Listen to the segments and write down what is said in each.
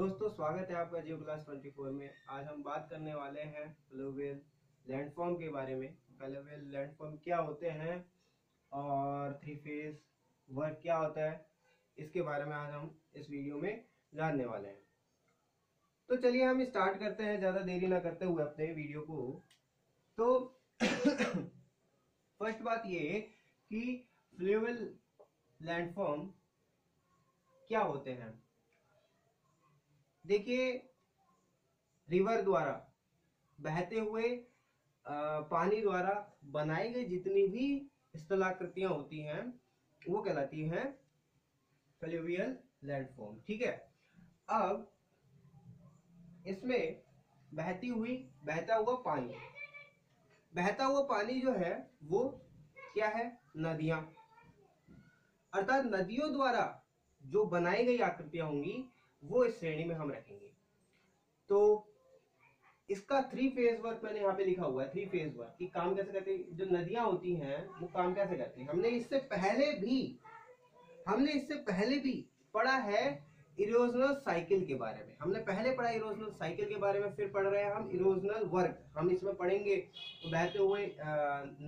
दोस्तों स्वागत है आपका जियो क्लास 24 में। आज हम बात करने वाले हैं फ्लूवियल लैंडफॉर्म के बारे में। फ्लूवियल लैंडफॉर्म क्या होते हैं और थ्री फेज वर्क क्या होता है, इसके बारे में आज हम इस वीडियो में जानने वाले हैं। तो चलिए हम स्टार्ट करते हैं ज़्यादा देरी ना करते हुए अपने वीडियो को। तो फर्स्ट बात ये कि फ्लूवियल लैंडफॉर्म क्या होते हैं। देखिए, रिवर द्वारा बहते हुए पानी द्वारा बनाई गई जितनी भी स्थलाकृतियां होती हैं वो कहलाती हैं फ्लूवियल लैंडफॉर्म। ठीक है, अब इसमें बहता हुआ पानी जो है वो क्या है, नदियां। अर्थात नदियों द्वारा जो बनाई गई आकृतियां होंगी वो इस श्रेणी में हम रखेंगे। तो इसका थ्री फेज वर्क मैंने यहाँ पे लिखा हुआ है। थ्री फेज वर्क की काम कैसे करते हैं, जो नदियां होती हैं वो काम कैसे करती हैं। हमने इससे पहले भी पढ़ा है इरोजनल साइकिल के बारे में। हमने पहले पढ़ा इरोजनल साइकिल के बारे में, फिर पढ़ रहे हैं हम इरोजनल वर्क। हम इसमें पढ़ेंगे बहते हुए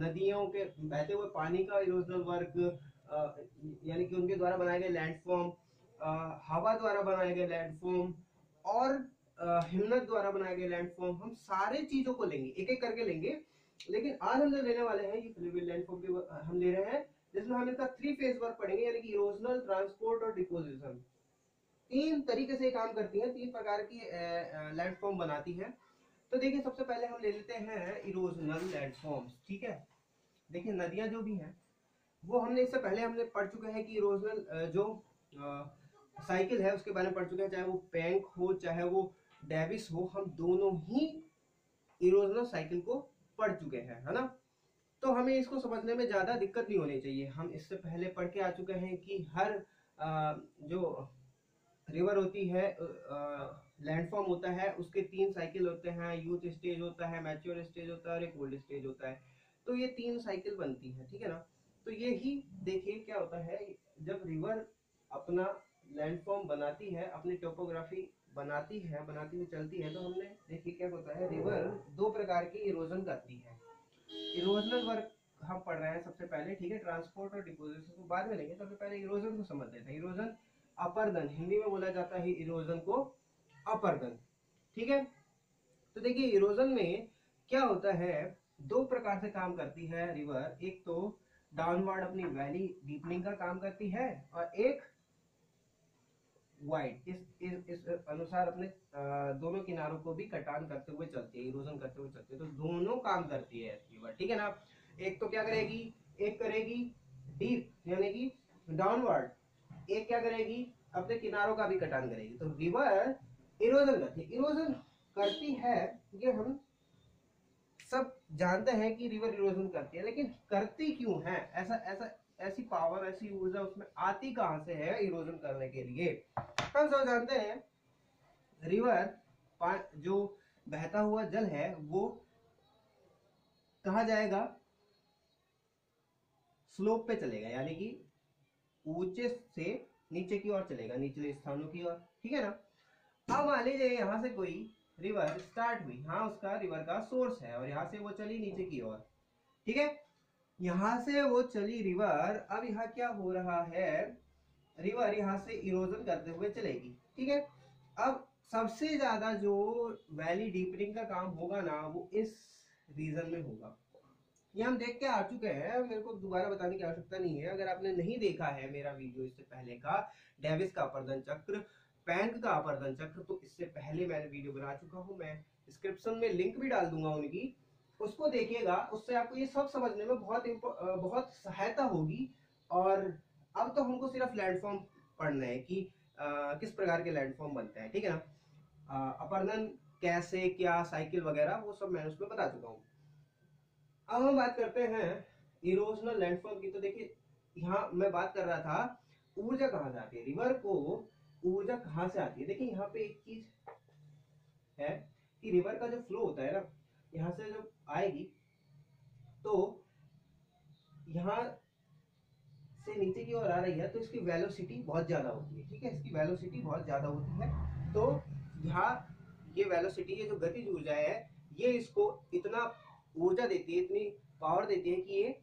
नदियों के बहते हुए पानी का इरोजनल वर्क, यानी कि उनके द्वारा बनाए गए लैंडफॉर्म, हवा द्वारा बनाए गए लैंडफॉर्म और हिमनद द्वारा बनाए गए लैंडफॉर्म। हम सारे चीजों को लेंगे, एक एक करके लेंगे। लेकिन आज हम जो लेने वाले हैं ये फ्लूवियल लैंडफॉर्म हम ले रहे हैं, जिसमें हम इसका थ्री फेज वर्क पढ़ेंगे, यानी कि इरोजनल, ट्रांसपोर्ट और डिपोजिशन। तीन तरीके से काम करती हैं, तीन प्रकार की लैंडफॉर्म बनाती है। तो देखिए, सबसे पहले हम ले लेते हैं इरोजनल लैंडफॉर्म्स। ठीक है, देखिए नदियां जो भी हैं वो इससे पहले हमने पढ़ चुके हैं कि इरोजनल जो साइकिल है उसके बारे में पढ़ चुके हैं। चाहे वो पैंक हो चाहे वो डेविस हो, हम दोनों ही इरोजनल साइकिल को पढ़ चुके हैं, है ना। तो हमें इसको समझने में ज्यादा दिक्कत नहीं होनी चाहिए। हम इससे पहले पढ़ के आ चुके हैं कि हर जो रिवर होती है, लैंडफॉर्म होता है, उसके तीन साइकिल होते हैं। यूथ स्टेज होता है, मैच्योर स्टेज होता है और एक ओल्ड स्टेज होता है। तो ये तीन साइकिल बनती है, ठीक है ना। तो ये ही देखिए क्या होता है, जब रिवर अपना लैंडफॉर्म बनाती है, अपनी टोपोग्राफी बनाती हुई चलती है, तो हमने देखिए क्या होता है, रिवर दो प्रकार की इरोजन करती है। इरोजनल वर्क हम पढ़ रहे हैं सबसे पहले, ठीक है। ट्रांसपोर्ट और डिपोजिशन को बाद में लेंगे, सबसे पहले इरोजन को समझ लेते हैं। इरोजन अपर्दन, हिंदी में बोला जाता है इरोजन को अपर्दन, ठीक है। तो देखिए इरोजन में क्या होता है, दो प्रकार से काम करती है रिवर। एक तो डाउनवर्ड अपनी वैली डीपनिंग का काम करती है, और एक वाइड इस अनुसार अपने दोनों किनारों को भी कटान करते हुए चलती है, इरोजन करते हुए चलती है। तो दोनों काम करती है रिवर, ठीक है ना। एक तो क्या करेगी, एक करेगी डीप यानी कि डाउनवर्ड, एक क्या करेगी, अपने किनारों का भी कटान करेगी। तो रिवर इरोजन करती है, ये हम सब जानते हैं कि रिवर इरोजन करती है। लेकिन करती क्यों है, ऐसी पावर, ऐसी ऊर्जा उसमें आती कहां से है इरोजन करने के लिए। हम सब जानते हैं रिवर जो बहता हुआ जल है वो कहा जाएगा, स्लोप पे चलेगा, यानी कि ऊंचे से नीचे की ओर चलेगा, निचले स्थानों की ओर, ठीक है ना। अब मान लीजिए यहां से कोई रिवर स्टार्ट हुई, हाँ उसका रिवर का सोर्स है, और यहां से वो चली नीचे की ओर, ठीक है। यहां से वो चली रिवर, अब यहाँ क्या हो रहा है, रिवर यहां से इरोजन करते हुए चलेगी, ठीक है। अब सबसे ज्यादा जो वैली डीपनिंग का काम होगा ना, वो इस रीजन में होगा। ये हम देख के आ चुके हैं, मेरे को दोबारा बताने की आवश्यकता नहीं है। अगर आपने नहीं देखा है मेरा वीडियो इससे पहले का, डेविस का अपर्दन चक्र, पैंक का अपर्दन चक्र, तो इससे पहले मैंने वीडियो बना चुका हूं। मैं डिस्क्रिप्शन में लिंक भी डाल दूंगा उनकी, उसको देखिएगा। उससे आपको ये सब समझने में बहुत सहायता होगी। और अब तो हमको सिर्फ लैंडफॉर्म पढ़ना है कि किस प्रकार के लैंडफॉर्म बनते हैं, ठीक है ना। अपर्दन कैसे, क्या साइकिल वगैरह, वो सब मैं उसमें बता चुका हूँ। अब हम बात करते हैं इरोजनल लैंडफॉर्म की। तो देखिए यहाँ मैं बात कर रहा था ऊर्जा कहाँ से आती है, रिवर को ऊर्जा कहाँ से आती है। देखिए यहाँ पे एक चीज है कि रिवर का जो फ्लो होता है ना, यहाँ से जब आएगी तो यहाँ से नीचे की ओर आ रही है, तो इसकी वेलोसिटी बहुत ज्यादा होती है, ठीक है। इसकी वेलोसिटी बहुत ज्यादा होती है, तो यहाँ ये वेलोसिटी, ये जो गतिज ऊर्जा है, ये इसको इतना ऊर्जा देती है, इतनी पावर देती है कि ये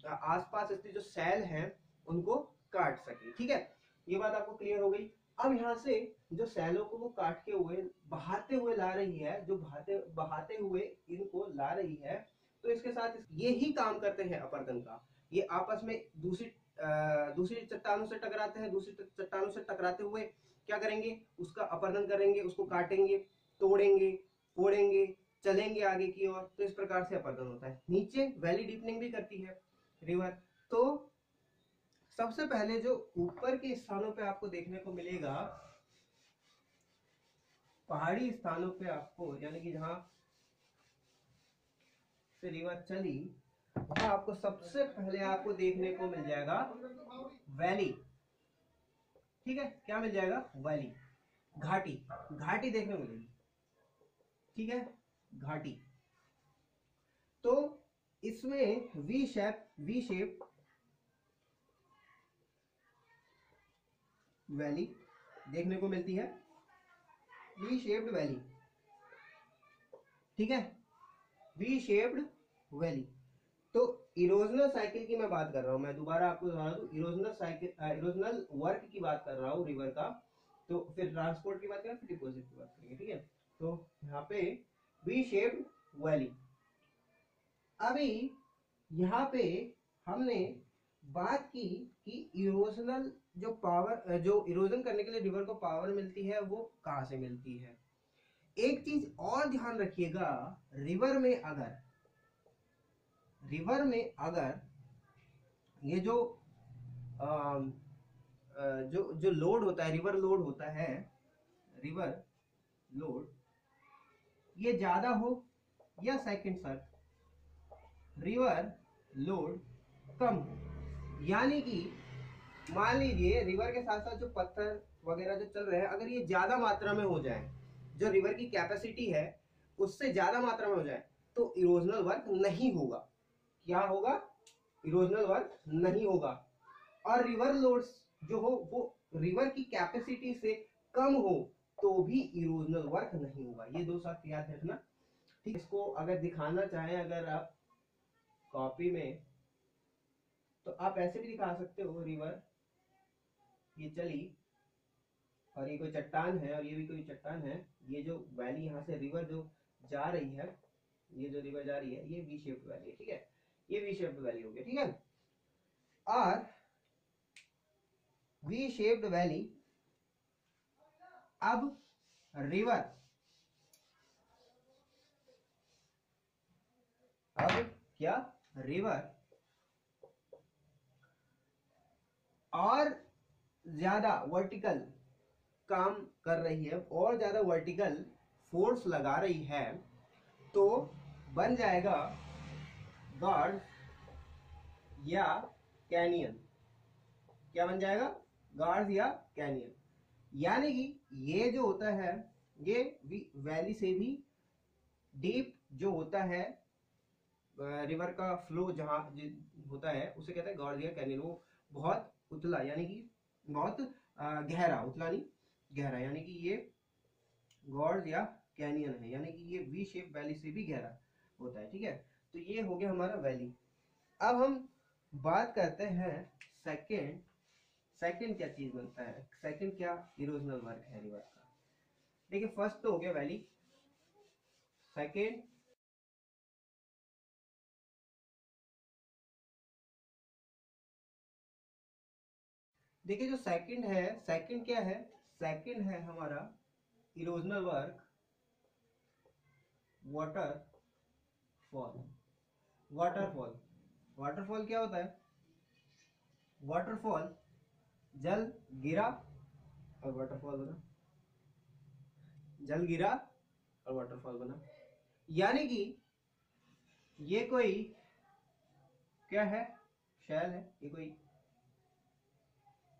आसपास स्थित जो सेल हैं उनको काट सके। ठीक है, ये बात आपको क्लियर हो गई। अब यहाँ से जो सेलों को वो काट के हुए बहाते हुए ला रही है, जो बहाते हुए इनको ला रही है, तो इसके साथ ये ही काम करते हैं अपर्दन का। ये आपस में दूसरी चट्टानों से टकराते हैं, दूसरी चट्टानों से टकराते हुए क्या करेंगे, उसका अपरदन करेंगे, उसको काटेंगे, तोड़ेंगे, फोड़ेंगे, चलेंगे आगे की ओर। तो इस प्रकार से अपरदन होता है। नीचे वैली डीपनिंग भी करती है रिवर। तो सबसे पहले जो ऊपर के स्थानों पे आपको देखने को मिलेगा, पहाड़ी स्थानों पे आपको, यानी कि जहां से रिवर चली, वहां आपको सबसे पहले आपको देखने को मिल जाएगा वैली। ठीक है, क्या मिल जाएगा? वैली, घाटी, घाटी देखने को मिलेगी। ठीक है, घाटी। तो इसमें वी शेप वैली देखने को मिलती है, वी शेप्ड वैली। ठीक है, वी शेप्ड वैली। तो इरोजनल साइकिल की मैं बात कर रहा हूं, मैं दोबारा आपको बता दूं, इरोजनल वर्क की बात कर रहा हूं रिवर का। तो फिर ट्रांसपोर्ट की बात करें, फिर डिपोजिट की बात करेंगे। ठीक है, तो यहाँ पे वी शेप्ड वैली। अभी यहाँ पे हमने बात की कि इरोजनल जो पावर, जो इरोजन करने के लिए रिवर को पावर मिलती है, वो कहाँ से मिलती है। एक चीज और ध्यान रखिएगा, रिवर में अगर ये जो जो लोड होता है, रिवर लोड होता है, रिवर लोड ये ज्यादा हो, या सेकंड शर्त, रिवर लोड कम हो, यानी कि मान लीजिए रिवर के साथ साथ जो पत्थर वगैरह जो चल रहे हैं, अगर ये ज्यादा मात्रा में हो जाए, जो रिवर की कैपेसिटी है उससे ज्यादा मात्रा में हो जाए, तो इरोजनल वर्क नहीं होगा। क्या होगा? इरोजनल वर्क नहीं होगा। और रिवर लोड्स जो हो वो रिवर की कैपेसिटी से कम हो तो भी इरोजनल वर्क नहीं होगा। ये दो शर्त याद रखना। ठीक, इसको अगर दिखाना चाहें अगर आप कॉपी में, तो आप ऐसे भी दिखा सकते हो, रिवर ये चली और ये कोई चट्टान है और ये भी कोई चट्टान है, ये जो वैली यहाँ से रिवर जो जा रही है, ये जो रिवर जा रही है, ये वी शेप्ड वैली है। ठीक है, ये वी शेप्ड वैली हो गया। ठीक है, और वी शेप्ड वैली, अब रिवर, अब क्या, रिवर और ज्यादा वर्टिकल काम कर रही है, और ज्यादा वर्टिकल फोर्स लगा रही है, तो बन जाएगा गॉर्ड या कैनियन। क्या बन जाएगा? गॉर्ड या कैनियन। यानी कि ये जो होता है, ये वैली से भी डीप जो होता है, रिवर का फ्लो जहां होता है उसे कहते हैं गॉर्ड या कैनियन। वो बहुत उतला, यानी कि बहुत गहरा, उतला नहीं गहरा, यानी कि ये गॉर्ड या कैनियन है, यानी कि ये वी शेप वैली से भी गहरा होता है। ठीक है, तो ये हो गया हमारा वैली। अब हम बात करते हैं सेकंड क्या चीज बनता है, सेकंड क्या इरोजनल वर्क है रिवर का। देखिए, फर्स्ट तो हो गया वैली, सेकंड देखिए जो सेकंड है, सेकंड क्या है, सेकंड है हमारा erosional work waterfall. Waterfall, waterfall क्या होता है? वाटरफॉल, जल गिरा और वाटरफॉल बना, जल गिरा और वाटरफॉल बना। यानी कि ये कोई क्या है, शैल है, ये कोई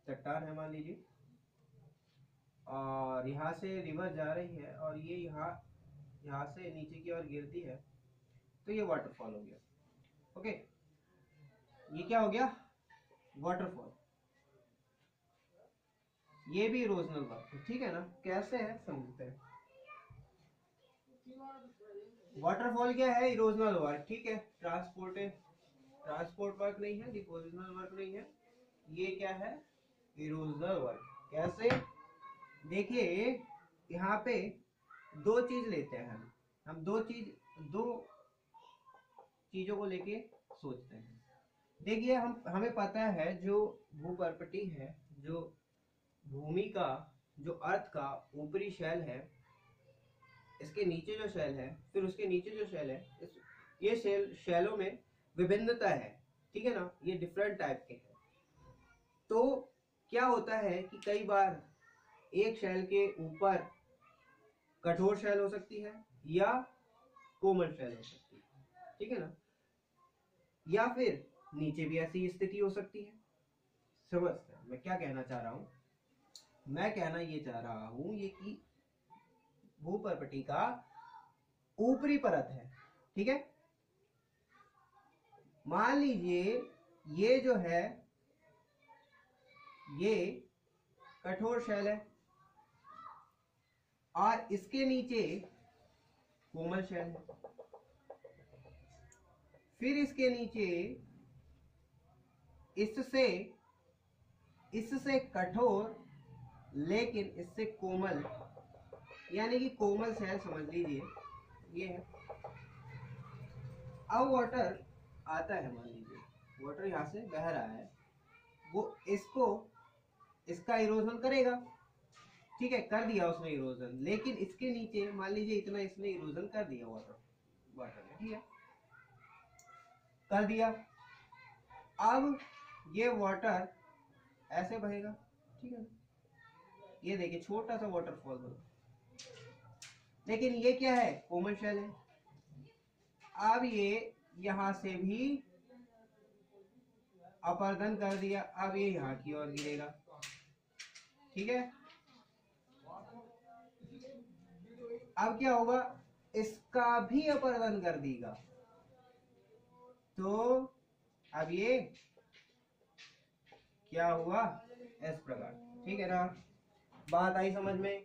चट्टान है मान लीजिए, और यहाँ से रिवर जा रही है और ये यहाँ से नीचे की ओर गिरती है, तो ये वाटरफॉल हो गया। ओके, ये क्या हो गया? वाटरफॉल। ये भी इरोजनल वर्क है, ठीक है ना। कैसे है समझते हैं। वाटरफॉल क्या है, इरोजनल वर्क, ठीक है। ट्रांसपोर्ट वर्क नहीं है, डिपोजिशनल वर्क नहीं है, ये क्या है, इरोजनल वर्क। कैसे, देखिए यहाँ पे दो चीज लेते हैं हम दो चीजों को लेके सोचते हैं। देखिए हमें पता है जो भूपर्पटी है, जो भूमि का, जो अर्थ का ऊपरी शेल है, इसके नीचे जो शेल है, फिर उसके नीचे जो शेल है, ये शेलों में विभिन्नता है, ठीक है ना, ये डिफरेंट टाइप के हैं। तो क्या होता है कि कई बार एक शेल के ऊपर कठोर शेल हो सकती है या कोमल शेल हो सकती है, ठीक है ना, या फिर नीचे भी ऐसी स्थिति हो सकती है। समझते हैं मैं क्या कहना चाह रहा हूं। मैं कहना ये चाह रहा हूं ये कि भूपर्पटी का ऊपरी परत है, ठीक है। मान लीजिए ये जो है ये कठोर शेल है और इसके नीचे कोमल शेल है, फिर इसके नीचे इससे कठोर लेकिन इससे कोमल, यानी कि कोमल शेल समझ लीजिए ये है। अब वाटर आता है, मान लीजिए वाटर यहाँ से बह रहा है, वो इसका इरोजन करेगा, ठीक है, कर दिया उसने इरोजन, लेकिन इसके नीचे मान लीजिए इतना इसने इरोजन कर दिया वाटर ने, ठीक है, कर दिया। अब ये वाटर ऐसे बहेगा, ठीक है ना, ये देखिए छोटा सा वाटरफॉल बना, लेकिन ये क्या है, कोमल शेल है। अब ये यहां से भी अपर्दन कर दिया, अब ये यहाँ की ओर गिरेगा, ठीक है। अब क्या होगा, इसका भी अपर्दन कर देगा, तो अब ये क्या हुआ, इस प्रकार, ठीक है ना, बात आई समझ में।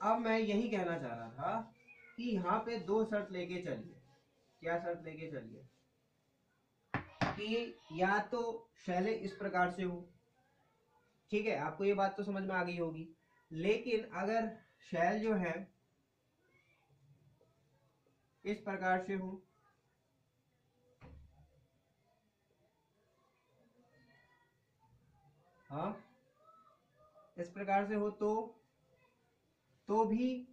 अब मैं यही कहना चाह रहा था कि यहाँ पे दो शर्त लेके चलिए। क्या शर्त लेके चलिए कि या तो शैलें इस प्रकार से हो, ठीक है, आपको ये बात तो समझ में आ गई होगी, लेकिन अगर शैल जो है इस प्रकार से हो, हाँ इस प्रकार से हो तो भी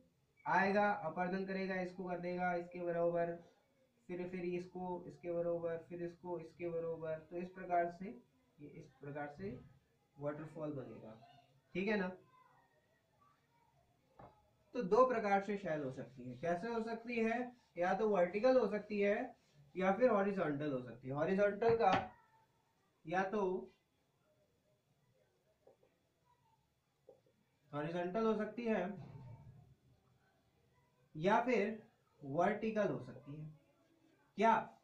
आएगा, अपर्दन करेगा, इसको कर देगा इसके बराबर, फिर इसको इसके बराबर, फिर इसको इसके बराबर, तो इस प्रकार से ये इस प्रकार से वाटरफॉल बनेगा, ठीक है ना। तो दो प्रकार से शैल हो सकती है। कैसे हो सकती है, या तो वर्टिकल हो सकती है या फिर हॉरिजॉन्टल हो सकती है। हॉरिजॉन्टल का या तो हॉरिजॉन्टल हो सकती है या फिर वर्टिकल हो सकती है। क्या,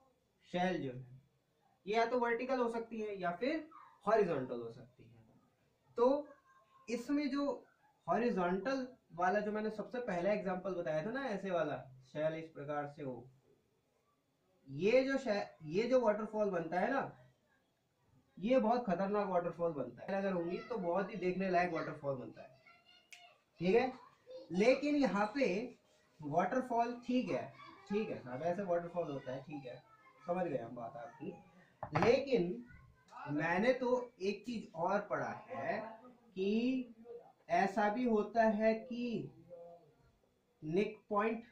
शैल जो है ये या तो वर्टिकल हो सकती है या फिर हॉरिजॉन्टल हो सकती है। तो इसमें जो हॉरिजॉन्टल वाला जो मैंने सबसे पहला एग्जांपल बताया था ना, ऐसे वाला शैल इस प्रकार से हो, ये जो वाटरफॉल बनता है ना, ये बहुत खतरनाक वाटरफॉल बनता है। अगर होंगी तो बहुत ही देखने लायक वाटरफॉल बनता है, ठीक है। लेकिन यहाँ पे वाटरफॉल ठीक है साहब, ऐसे वाटरफॉल होता है, ठीक है, समझ गए हम बात आपकी। लेकिन मैंने तो एक चीज और पढ़ा है कि ऐसा भी होता है कि निक पॉइंट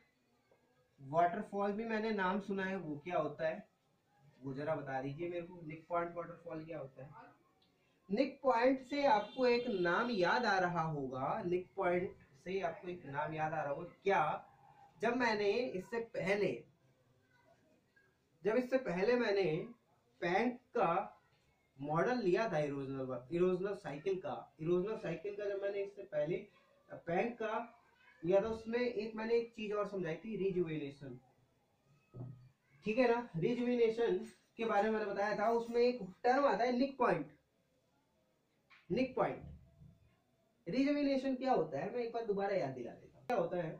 वाटरफॉल भी मैंने नाम सुना है। वो क्या होता है, वो जरा बता दीजिए मेरे को, निक पॉइंट वाटरफॉल क्या होता है। निक पॉइंट से आपको एक नाम याद आ रहा होगा, निक पॉइंट से आपको एक नाम याद आ रहा होगा क्या, जब इससे पहले मैंने पैंक का मॉडल लिया था, इरोजनल साइकिल का जब मैंने इससे पहले पैंक का लिया था, उसमें मैंने एक चीज और समझाई थी, रिजुवेनेशन, ठीक है ना। रिजुवेनेशन के बारे में मैंने बताया था, उसमें एक टर्म आता है निक पॉइंट। रिजुविनेशन क्या होता है, मैं एक बार दोबारा याद दिला देता हूँ। क्या होता है,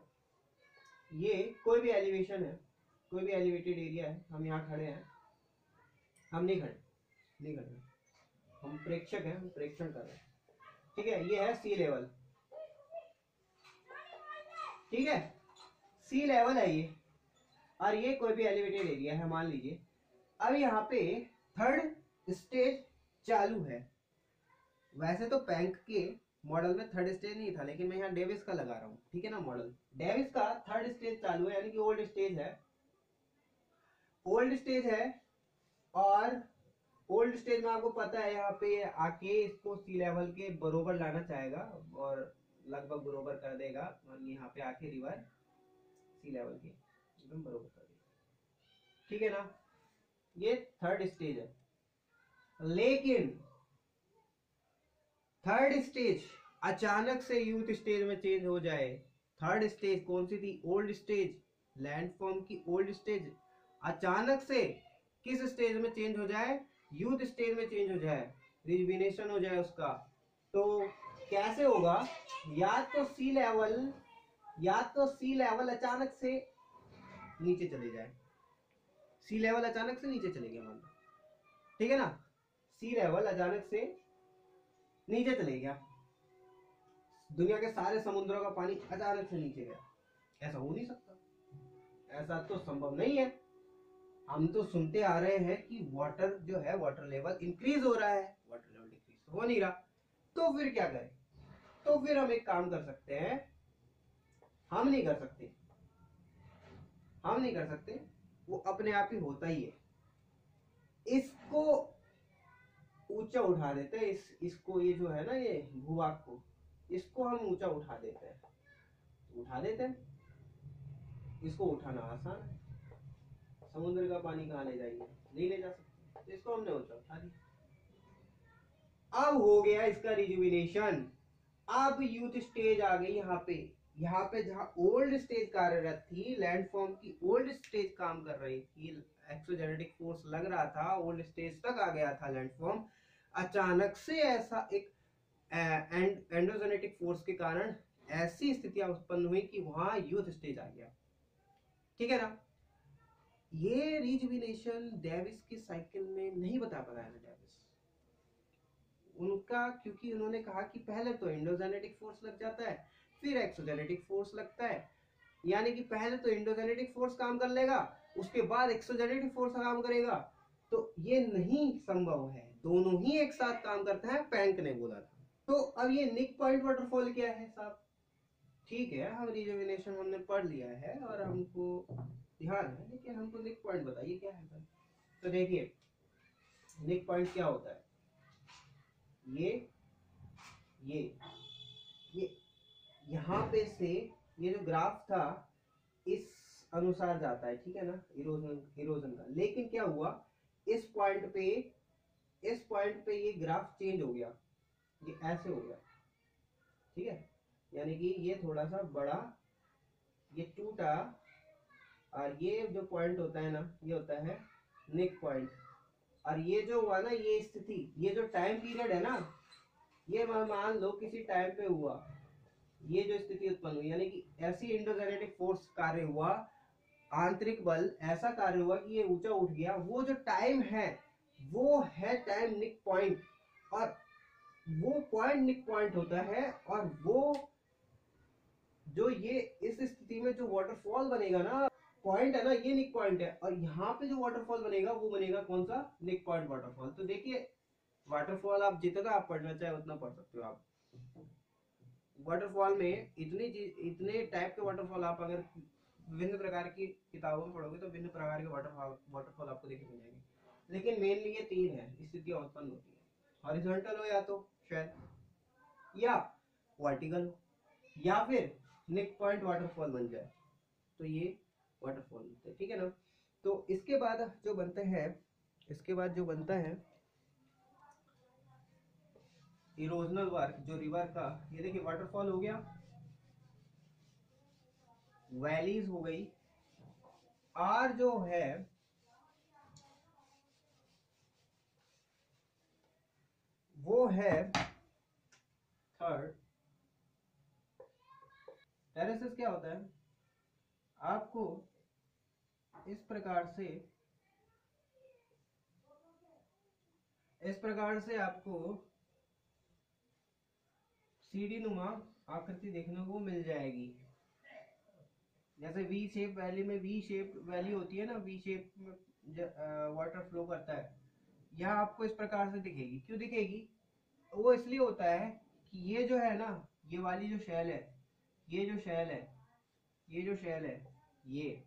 ये कोई भी एलिवेशन है, कोई भी एलिवेटेड एरिया है, हम यहाँ खड़े हैं, हम नहीं खड़े, हम प्रेक्षक हैं, हम प्रेक्षण कर रहे हैं, ठीक है। ये है सी लेवल, ठीक है, सी लेवल है ये, और ये कोई भी एलिवेटेड एरिया है मान लीजिए। अब यहाँ पे थर्ड स्टेज चालू है। वैसे तो पैंक के मॉडल में थर्ड स्टेज नहीं था, लेकिन मैं यहाँ डेविस का लगा रहा हूँ, ठीक है ना। मॉडल डेविस का थर्ड स्टेज चालू है, यानी कि ओल्ड स्टेज है, और ओल्ड स्टेज में आपको पता है यहाँ पे आके इसको सी लेवल के बरोबर लाना चाहेगा और लगभग बरोबर कर देगा, और यहाँ पे आके रिवर सी लेवल के एकदम बरोबर कर देगा, ठीक है ना। ये थर्ड स्टेज है। लेकिन थर्ड स्टेज अचानक से यूथ स्टेज में चेंज हो जाए। थर्ड स्टेज कौन सी थी, ओल्ड स्टेज, लैंडफॉर्म की ओल्ड स्टेज अचानक से किस स्टेज में चेंज हो जाए, यूथ स्टेज में चेंज हो जाए, रिजुविनेशन हो जाए उसका, तो कैसे होगा, या तो सी लेवल अचानक से नीचे चले जाए, सी लेवल अचानक से नीचे चले गया मान लो, ठीक है ना, सी लेवल अचानक से नीचे चले गया, दुनिया के सारे समुद्रों का पानी अचानक से नीचे गया, ऐसा हो नहीं सकता, ऐसा तो संभव नहीं है। हम तो सुनते आ रहे हैं कि वाटर जो है, वाटर लेवल इंक्रीज हो रहा है, वाटर लेवल डिक्रीज हो नहीं रहा, तो फिर क्या करें, तो फिर हम एक काम कर सकते हैं, हम नहीं कर सकते, वो अपने आप ही होता ही है। इसको ऊंचा उठा देते हैं, इसको ये जो है ना, ये भूभाग को, इसको हम ऊंचा उठा देते हैं, इसको उठाना आसान है, समुद्र का पानी कहाँ ले जाएंगे, नहीं ले जा सकते, तो इसको हमने ऊंचा उठा दिया। अब हो गया इसका रिजुविनेशन। अब यूथ स्टेज आ गई यहाँ पे जहाँ ओल्ड स्टेज कार्यरत थी, लैंडफॉर्म की ओल्ड स्टेज काम कर रही थी, एक्सोजेनेटिक फोर्स लग रहा था, ओल्ड स्टेज तक आ गया था लैंडफॉर्म, अचानक से ऐसा एक एंडोजेनेटिक फोर्स के कारण ऐसी स्थितियां उत्पन्न हुई कि वहां यूथ स्टेज आ गया, ठीक है ना। ये रिजुविनेशन डेविस की साइकिल में नहीं बता पाया ना डेविस उनका, क्योंकि उन्होंने कहा कि पहले तो एंडोजेनेटिक फोर्स लग जाता है, फिर एक्सोजेनेटिक फोर्स लगता है, यानी कि पहले तो एंडोजेनेटिक फोर्स काम कर लेगा, उसके बाद एक्सोजेनेटिक फोर्स काम करेगा, तो ये नहीं संभव है, दोनों ही एक साथ काम करता है, पैंक ने बोला था। तो अब ये निक पॉइंट वाटरफॉल क्या है साहब, ठीक है, हम रिजुविनेशन हमने पढ़ लिया है और हमको ध्यान है, लेकिन हमको निक पॉइंट बताइए क्या है भाई। तो देखिए निक पॉइंट क्या होता है, ये यहाँ पे से ये जो ग्राफ था इस अनुसार जाता है, ठीक है ना, इरोजन का। लेकिन क्या हुआ, इस पॉइंट पे ये ग्राफ चेंज हो गया, ये ऐसे हो गया, ठीक है, यानी कि ये थोड़ा सा बड़ा, ये टूटा, और ये जो पॉइंट होता है ना, ये होता है निक पॉइंट, और ये जो हुआ ना, ये स्थिति, ये जो टाइम पीरियड है ना, ये मान लो किसी टाइम पे हुआ, ये जो स्थिति उत्पन्न हुई, यानी कि ऐसी एंडोजेनेटिक फोर्स कार्य हुआ, आंतरिक बल ऐसा कार्य हुआ कि ये ऊंचा उठ गया, वो जो टाइम है वो है टाइम निक पॉइंट, और वो पॉइंट निक पॉइंट होता है, और वो जो ये इस स्थिति में जो वाटरफॉल बनेगा ना, पॉइंट है ना, ये निक पॉइंट है, और यहाँ पे जो वाटरफॉल बनेगा वो बनेगा कौन सा, निक पॉइंट वाटरफॉल। तो देखिए वाटरफॉल आप जितना आप पढ़ना चाहे उतना पढ़ सकते हो आप। वाटरफॉल में इतने टाइप के वाटरफॉल आप अगर विभिन्न प्रकार की किताबों में पढ़ोगे तो विभिन्न प्रकार के वाटरफॉल आपको देखने को मिलेंगे, लेकिन मेनली ये तीन है स्थितियां उत्पन्न होती है, हॉरिजॉन्टल हो या तो शायद, या वर्टिकल हो, या फिर निक पॉइंट वाटरफॉल बन जाए, तो ये वाटरफॉल होते हैं, ठीक है ना। तो इसके बाद जो बनता है इरोजनल वर्क, जो रिवर का, ये देखिए वाटरफॉल हो गया, वैलीज हो गई, और जो है वो है थर्ड टेरेसिस क्या होता है, आपको इस प्रकार से आपको सीढ़ी नुमा आकृति देखने को मिल जाएगी। जैसे वी शेप वैली में वी शेप वैली होती है ना, वी शेप में वाटर फ्लो करता है, यहाँ आपको इस प्रकार से दिखेगी। क्यों दिखेगी? वो इसलिए होता है कि ये जो है ना, ये वाली जो शैल है, ये जो शैल है, ये जो शैल है, ये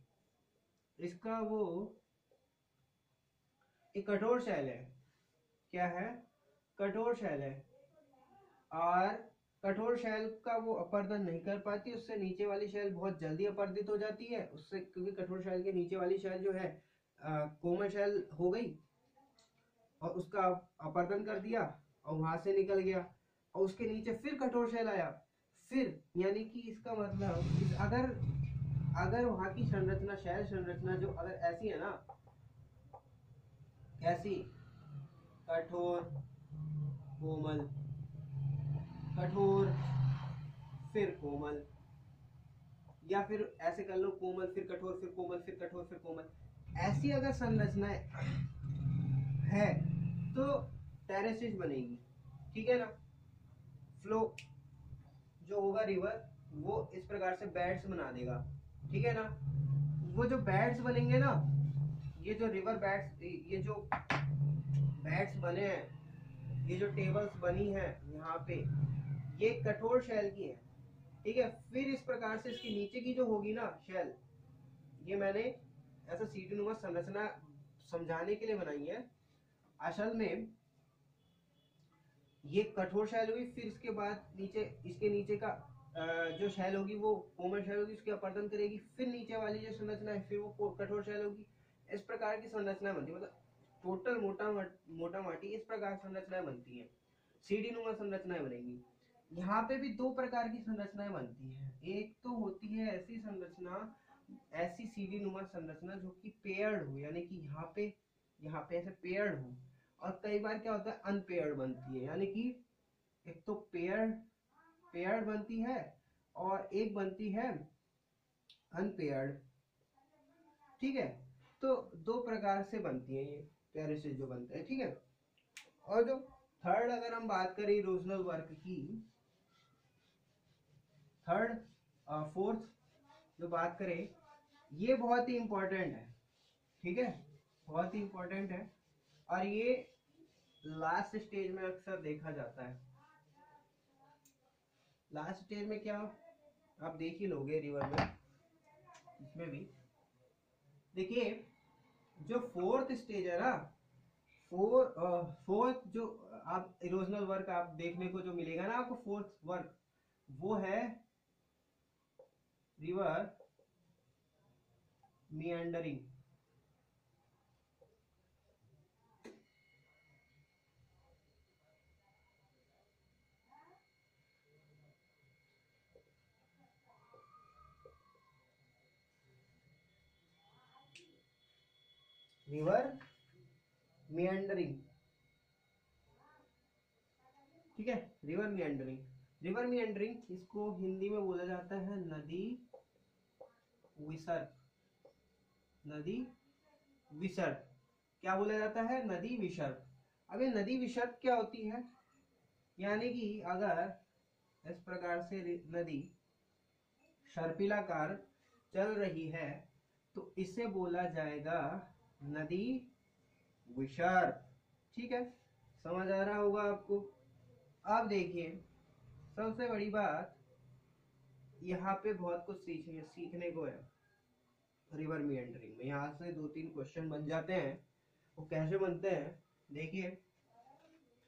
इसका वो एक कठोर शैल है। क्या है? कठोर शैल है। और कठोर शैल का वो अपर्दन नहीं कर पाती, उससे नीचे वाली शैल बहुत जल्दी अपर्दित हो जाती है उससे, क्योंकि कठोर शैल के नीचे वाली शैल जो है कोमल शैल हो गई और उसका अपर्दन कर दिया और वहां से निकल गया, और उसके नीचे फिर कठोर शैल आया। फिर यानी कि इसका मतलब अगर अगर वहां की संरचना, शैल संरचना जो अगर ऐसी है ना, ऐसी कठोर कोमल, कठोर फिर कोमल, या फिर ऐसे कर लो कोमल फिर कठोर फिर कोमल फिर कठोर फिर कोमल, ऐसी अगर संरचनाएं है तो टेरेसिस बनेगी। ठीक है ना? फ्लो जो होगा रिवर, वो इस प्रकार से बेड्स बना देगा। ठीक है ना? वो जो बेड्स बनेंगे ना, ये जो रिवर बेड्स, ये जो बेड्स बने हैं, ये जो टेबल्स बनी है यहाँ पे, ये कठोर शैल की है। ठीक है? फिर इस प्रकार से इसके नीचे की जो होगी ना शैल, ये मैंने ऐसा सीढ़ी नुमा संरचना समझाने के लिए बनाई है। असल में ये कठोर शैल हुई, फिर इसके बाद नीचे, इसके नीचे का जो शैल होगी वो कोमल शैल होगी, उसकी अपर्दन करेगी, फिर नीचे वाली जो संरचना है फिर वो कठोर शैल होगी। इस प्रकार की संरचना बनती है, मतलब टोटल मोटा माटी इस प्रकार संरचनाएं बनती है, सीढ़ी नुमा संरचनाएं बनेंगी। यहाँ पे भी दो प्रकार की संरचनाएं बनती है। एक तो होती है ऐसी संरचना, ऐसी सीढ़ी नुमा संरचना जो कि पेयर्ड हो, यानी कि यहाँ पे ऐसे पेयर्ड हो, और कई बार क्या होता है अनपेयर्ड बनती है, यानी कि एक तो पेयर्ड बनती है और एक बनती है अनपेयर्ड। ठीक है? तो दो प्रकार से बनती है ये टेरेसेस जो बनते हैं। ठीक है? और जो थर्ड, अगर हम बात करें इरोजनल वर्क की, थर्ड फोर्थ जो बात करें, ये बहुत ही इंपॉर्टेंट है। ठीक है? बहुत ही इंपॉर्टेंट है, और ये लास्ट स्टेज में अक्सर देखा जाता है। लास्ट स्टेज में क्या आप देख ही लोगे रिवर में, इसमें भी देखिए जो फोर्थ स्टेज है ना, फोर्थ जो आप इरोजनल वर्क आप देखने को जो मिलेगा ना आपको, फोर्थ वर्क वो है रिवर मिएंडरिंग। रिवर मिएंडरिंग। ठीक है? रिवर मिएंडरिंग, रिवर मिएंडरिंग इसको हिंदी में बोला जाता है नदी विसर्ग। नदी विसर्ग क्या बोला जाता है? नदी विसर्ग। अब ये नदी विसर्ग क्या होती है? यानी कि अगर इस प्रकार से नदी सर्पिलाकार चल रही है तो इसे बोला जाएगा नदी विसर्ग। ठीक है? समझ आ रहा होगा आपको। अब देखिए सबसे बड़ी बात, यहाँ पे बहुत कुछ सीखने को है रिवर मिएंडरिंग में। यहाँ से दो तीन क्वेश्चन बन जाते हैं। वो कैसे बनते हैं? देखिए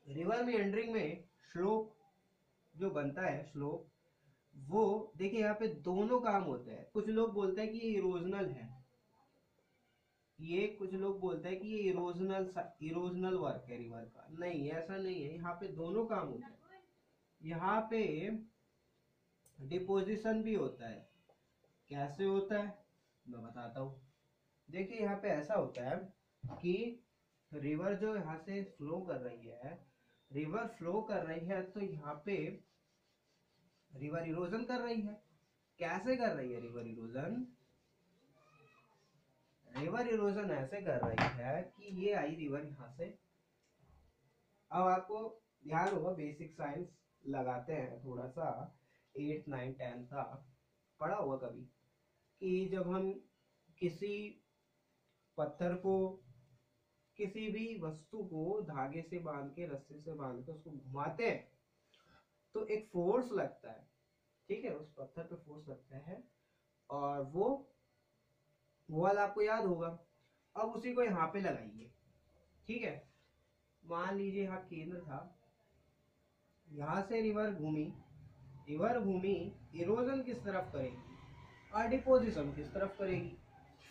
रिवर मिएंडरिंग में स्लोप जो बनता है, स्लोप वो देखिए यहाँ पे दोनों काम होते हैं। कुछ लोग बोलते हैं कि ये इरोजनल है, ये कुछ लोग बोलते हैं कि ये इरोजनल वर्क है रिवर का। नहीं, ऐसा नहीं है, यहाँ पे दोनों काम होते हैं। यहाँ पे डिपोजिशन भी होता है। कैसे होता है मैं बताता हूँ। देखिए यहाँ पे ऐसा होता है कि रिवर जो यहाँ से फ्लो कर रही है, रिवर फ्लो कर रही है, तो यहाँ पे रिवर इरोजन कर रही है। कैसे कर रही है रिवर इरोजन? रिवर इरोजन ऐसे कर रही है कि ये आई रिवर यहाँ से। अब आपको ध्यान होगा, बेसिक साइंस लगाते हैं थोड़ा सा, 8th 9th 10th का पढ़ा होगा कभी, कि जब हम किसी पत्थर को, किसी भी वस्तु को धागे से बांध के, रस्से से बांध के उसको घुमाते हैं तो एक फोर्स लगता है, ठीक है, उस पत्थर पे फोर्स लगता है, और वो वाला आपको याद होगा। अब उसी को यहाँ पे लगाइए, ठीक है। मान लीजिए यहाँ केंद्र था, यहाँ से रिवर घूमी, इरोजन किस तरफ करेगी और डिपोजिशन किस तरफ करेगी?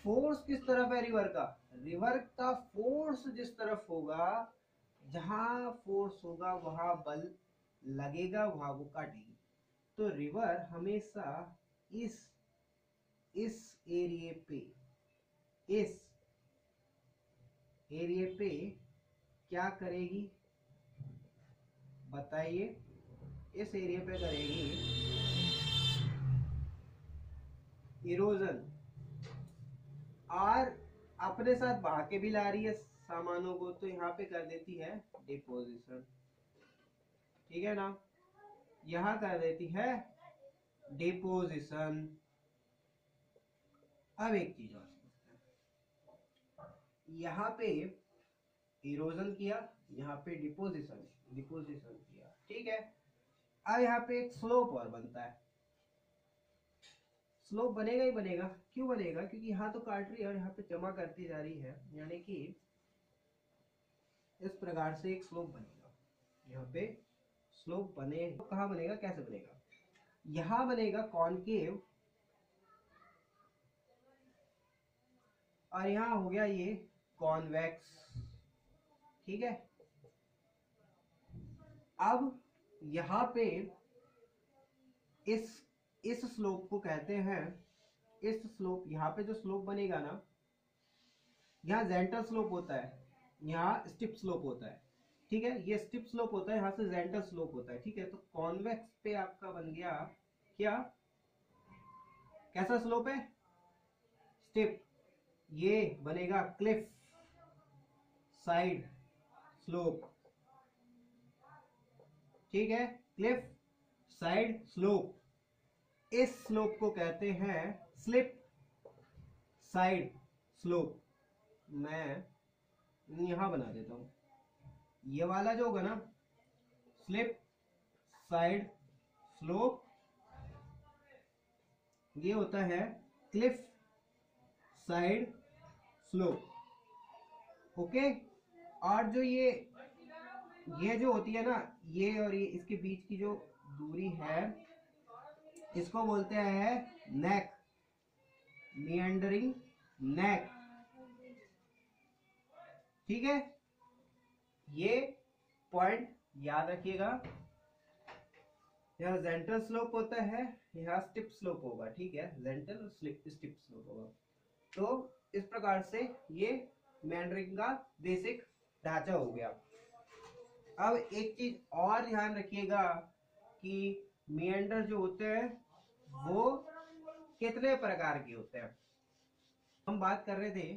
फोर्स किस तरफ है रिवर का? रिवर का फोर्स जिस तरफ होगा, जहां फोर्स होगा वहां बल लगेगा, वहां वो काटेगी। तो रिवर हमेशा इस एरिया पे, इस एरिया पे क्या करेगी बताइए? इस एरिया पे करेगी इरोजन, और अपने साथ बहा के भी ला रही है सामानों को, तो यहाँ पे कर देती है डिपोजिशन, ठीक है ना। यहाँ कर देती है डिपोजिशन। अब एक चीज और समझते हैं, यहाँ पे इरोजन किया, यहाँ पे डिपोजिशन किया, ठीक है। अब यहाँ पे एक स्लोप और बनता है। स्लोप बनेगा ही बनेगा, क्यों बनेगा? क्योंकि यहाँ तो काट रही है और यहाँ पे जमा करती जा रही है, यानी कि इस प्रकार से एक स्लोप बनेगा। यहाँ पे स्लोप बने, तो कहाँ बनेगा, कैसे बनेगा? यहाँ बनेगा कॉनकेव, और यहाँ हो गया ये कॉन्वेक्स, ठीक है। अब यहाँ पे इस स्लोप को कहते हैं, इस स्लोप, यहाँ पे जो स्लोप बनेगा ना, यहाँ जेंटल स्लोप होता है, यहाँ स्टिप स्लोप होता है, ठीक है। ये स्टिप स्लोप होता है, यहाँ से जेंटल स्लोप होता है, ठीक है। तो कॉन्वेक्स पे आपका बन गया क्या, कैसा स्लोप है? स्टिप। ये बनेगा क्लिफ साइड स्लोप, ठीक है, क्लिफ साइड स्लोप। इस स्लोप को कहते हैं स्लिप साइड स्लोप। मैं यहां बना देता हूं, ये वाला जो होगा ना स्लिप साइड स्लोप, ये होता है क्लिफ साइड स्लोप, ओके। और जो ये जो होती है ना, ये और ये इसके बीच की जो दूरी है, इसको बोलते हैं नेक, मिएंडरिंग नेक, ठीक है। ये पॉइंट याद रखिएगा। यहाँ जेंटल स्लोप होता है, यहाँ स्टिप स्लोप होगा, ठीक है, जेंटल स्टिप स्लोप होगा। तो इस प्रकार से ये मिएंडरिंग का बेसिक ढांचा हो गया। अब एक चीज और ध्यान रखिएगा कि मिएंडर जो होते हैं वो कितने प्रकार के होते हैं। हम बात कर रहे थे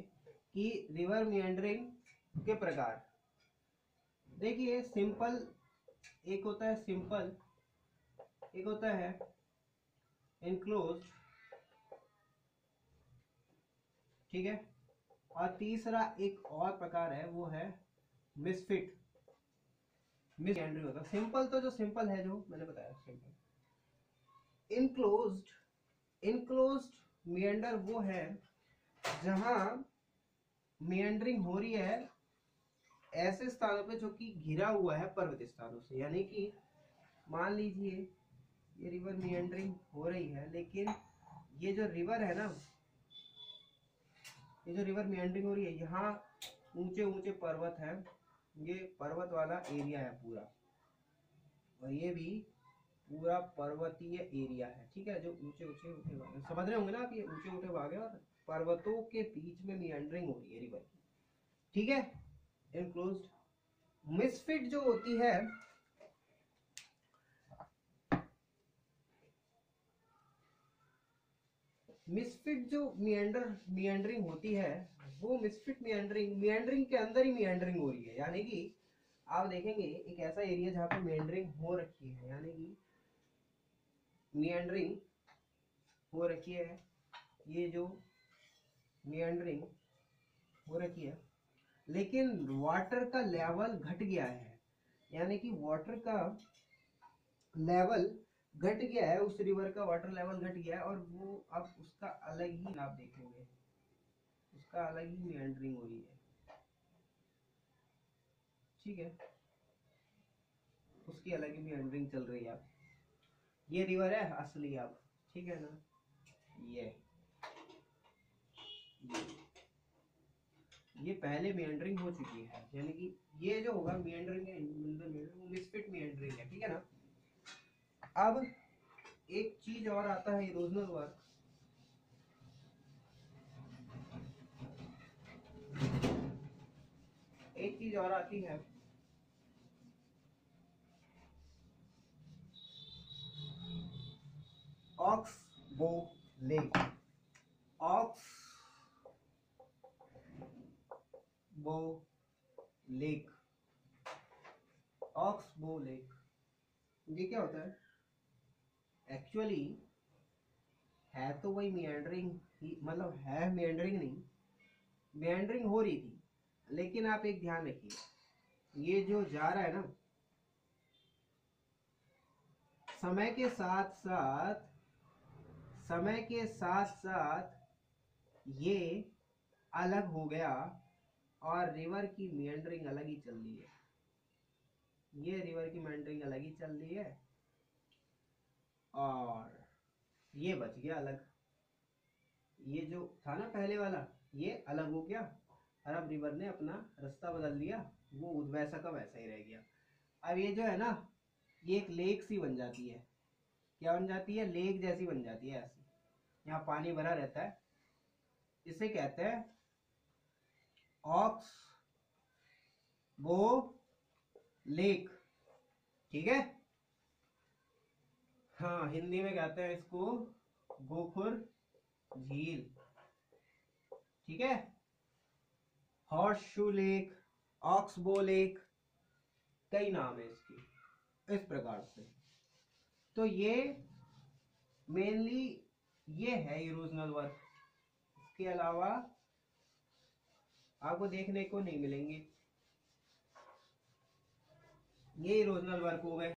कि रिवर मिएंडरिंग के प्रकार, देखिए सिंपल एक होता है, सिंपल एक होता है इनक्लोज, ठीक है, और तीसरा एक और प्रकार है वो है मिसफिट, मिसएंडरिंग होता है। सिंपल तो जो सिंपल है जो मैंने बताया सिंपल। इनक्लोज्ड मिएंडर वो है जहां मिएंडरिंग हो रही है ऐसे स्थानों पे जो कि घिरा हुआ है पर्वत स्थानों से, यानी कि मान लीजिए ये रिवर मिएंडरिंग हो रही है, लेकिन ये जो रिवर है ना, ये जो रिवर मिएंडरिंग हो रही है, यहाँ ऊंचे ऊंचे पर्वत है, ये पर्वत वाला एरिया है पूरा, और ये भी पूरा पर्वतीय एरिया है, ठीक है। जो ऊंचे ऊंचे भाग है, समझ रहे होंगे ना आप, ये ऊंचे ऊंचे भाग है और पर्वतों के बीच में मिएंडरिंग हो रही है रिवर की, ठीक है, इनक्लोज्ड। मिसफिट जो होती है, मिसफिट जो मियंडरिंग होती है, वो मिसफिट मियंडरिंग के अंदर ही मियंडरिंग हो रही है। यानी कि आप देखेंगे एक ऐसा एरिया जहाँ पे मियंडरिंग हो रखी है, यानी कि मियंडरिंग हो रखी है, ये जो मियंडरिंग हो रखी है, लेकिन वाटर का लेवल घट गया है। यानी कि वाटर का लेवल घट गया है, उस रिवर का वाटर लेवल घट गया है, और वो अब उसका अलग ही, आप देखेंगे उसका अलग ही मियंडरिंग हो रही है। ठीक है, उसकी अलग ही मियंडरिंग चल रही है। अब ये रिवर है असली, अब ठीक है ना, ये ये पहले मियंडरिंग हो चुकी है। यानी कि ये जो होगा मियंडरिंग है, वो मिसफिट मियंडरिंग है। ठीक है ना। अब एक चीज और आता है इरोजनल वर्क। एक चीज और आती है, ऑक्स बो लेक। ऑक्स बो लेक, ऑक्स बो लेक, ये क्या होता है? एक्चुअली है तो वही मियंडरिंग ही, मतलब है मियंडरिंग नहीं, मियंडरिंग हो रही थी, लेकिन आप एक ध्यान रखिए, ये जो जा रहा है ना, समय के साथ साथ, समय के साथ साथ ये अलग हो गया, और रिवर की मियंडरिंग अलग ही चल रही है। ये रिवर की मियंडरिंग अलग ही चल रही है, और ये बच गया अलग। ये जो था ना पहले वाला, ये अलग हो गया, और अब रिवर ने अपना रास्ता बदल दिया, वो वैसा का वैसा ही रह गया। अब ये जो है ना, ये एक लेक सी बन जाती है। क्या बन जाती है? लेक जैसी बन जाती है ऐसी। यहाँ पानी भरा रहता है, इसे कहते हैं ऑक्स बो लेक। ठीक है। हाँ, हिंदी में कहते हैं इसको गोखुर झील। ठीक है। Horse shoe lake, oxbow lake, कई नाम है इसकी, इस प्रकार से। तो ये मेनली ये है इरोजनल वर्क। इसके अलावा आपको देखने को नहीं मिलेंगे। ये इरोजनल वर्क हो गए।